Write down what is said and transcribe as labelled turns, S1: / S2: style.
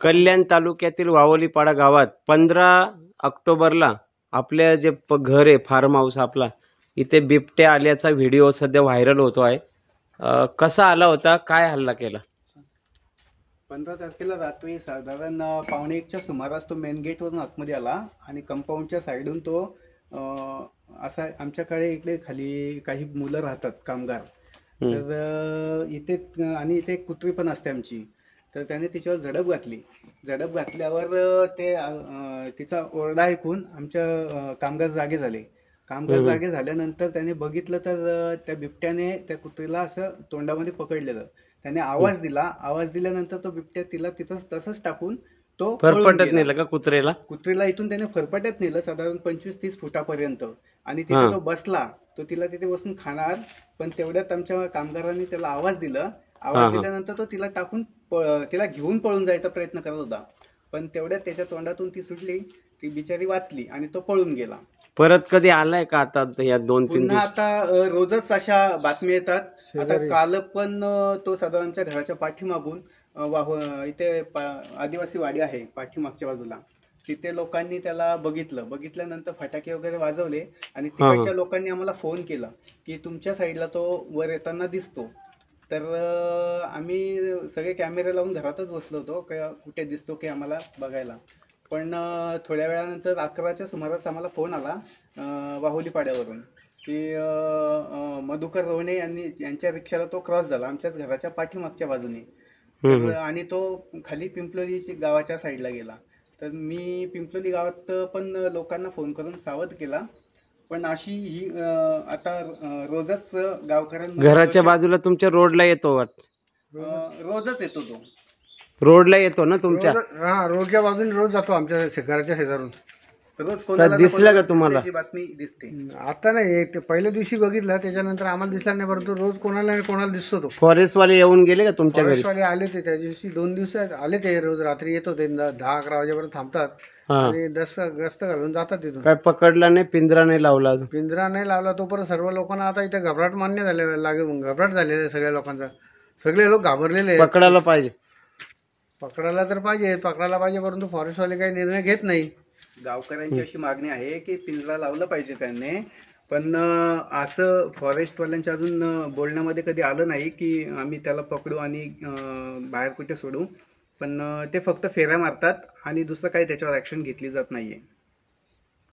S1: कल्याण तालुक्यातील वावलीपाडा गावात 15 ऑक्टोबरला आपल्या जे घर आहे फार्म हाऊस आपला, इथे बिबट्या आल्याचा व्हिडिओ सध्या व्हायरल होतो आहे। कसा आला होता, काय हल्ला केला?
S2: 15 तारखेला रात्री साधारण 1:15च्या सुमारास तो मेन गेटवरून आतमध्ये आला आणि कंपाऊंडच्या साईडून तो असा आमच्याकडे इकडे खाली काही मुलं राहतात कामगार, तर इथे आणि इथे एक कुत्री पण असते आमची, तर त्याने तिच्यावर झडप घातल्यावर ते तिचा ओरडा ऐकून आमच्या कामगार जागे झाले। कामगार जागे झाल्यानंतर त्याने बघितलं तर त्या बिबट्याने त्या कुत्रीला असं तोंडामध्ये पकडलेलं। त्याने आवाज दिल्यानंतर तो बिबट्या तिला तिथंच तसंच टाकून तो
S1: फरफटत नेला का
S2: कुत्रीला इथून त्याने फरफटत नेलं साधारण 25-30 फुटापर्यंत, आणि तिथे तो बसला, तो तिला तिथे बसून खाणार, पण तेवढ्यात आमच्या कामगारांनी त्याला आवाज दिल्यानंतर तो तिला टाकून तिला घेऊन पळून जायचा प्रयत्न करत होता, पण तेवढ्यात त्याच्या तोंडातून ती सुटली, ती बिचारी वाचली आणि तो पळून गेला। परत
S1: कधी आलाय का आता या 2-3 दिवस?
S2: आता रोजच अशा बातम्या येतात। आता काल पण तो साधारण आमच्या घराच्या पाठीमागून इथे आदिवासी वाडी आहे पाठीमागच्या बाजूला, तिथे लोकांनी त्याला बघितल्यानंतर फटाके वगैरे वाजवले आणि तिकडच्या लोकांनी आम्हाला फोन केला की तुमच्या साईडला तो वर येताना दिसतो। तर आम्ही सगळे कॅमेरे लावून घरातच बसलो होतो, कुठे दिसतो की आम्हाला बघायला, पण थोड्या वेळानंतर 11च्या सुमारास आम्हाला फोन आला वाहुलीपाड्यावरून की मधुकर रोहणे यांच्या रिक्षाला तो क्रॉस झाला आमच्याच घराच्या पाठीमागच्या बाजूने, आणि तो खाली पिंपलोली गावाच्या साईडला गेला। तर मी पिंपलोली गावात पण लोकांना फोन करून सावध केला, पण अशी ही आता रोजच गावकऱ्यांना
S1: घराच्या बाजूला तुमच्या रोडला येतो
S2: रोजच येतो तो
S1: रोडला येतो ना तुमच्या?
S3: हा, रोडच्या बाजूने रोज जातो आमच्या घराच्या शेजारून।
S2: रोज कोणाला
S1: दिसलं का तुम्हाला?
S2: बातमी दिसते
S3: आता नाही, ते पहिल्या दिवशी बघितलं, त्याच्यानंतर आम्हाला दिसला नाही, परंतु रोज कोणाला दिसतो तो।
S1: फॉरेस्टवाले येऊन गेले का तुमच्या घरी?
S3: फॉरेस्टवाले आले ते त्या दिवशी 2 दिवस आले, ते रोज रात्री येत होते, 10-11 वाजेपर्यंत थांबतात आणि गस्त घालून जातात तिथून।
S1: काय पकडला नाही? पिंजरा नाही लावला?
S3: पिंजरा नाही लावला तोपर्यंत सर्व लोकांना आता इथे घबराट घबराट झालेला सगळ्या लोकांचा, सगळे लोक घाबरलेले।
S1: पकडायला पाहिजे
S3: पकडायला पाहिजे, परंतु फॉरेस्टवाले काही निर्णय घेत नाही।
S2: गावकऱ्यांची अशी मागणी आहे की पिंजरा लावलं पाहिजे त्यांनी, पण असं फॉरेस्टवाल्यांच्या अजून बोलण्यामध्ये कधी आलं नाही की आम्ही त्याला पकडू आणि बाहेर कुठे सोडू, पण ते फक्त फेऱ्या मारतात आणि दुसरं काही त्याच्यावर ॲक्शन घेतली जात नाहीये।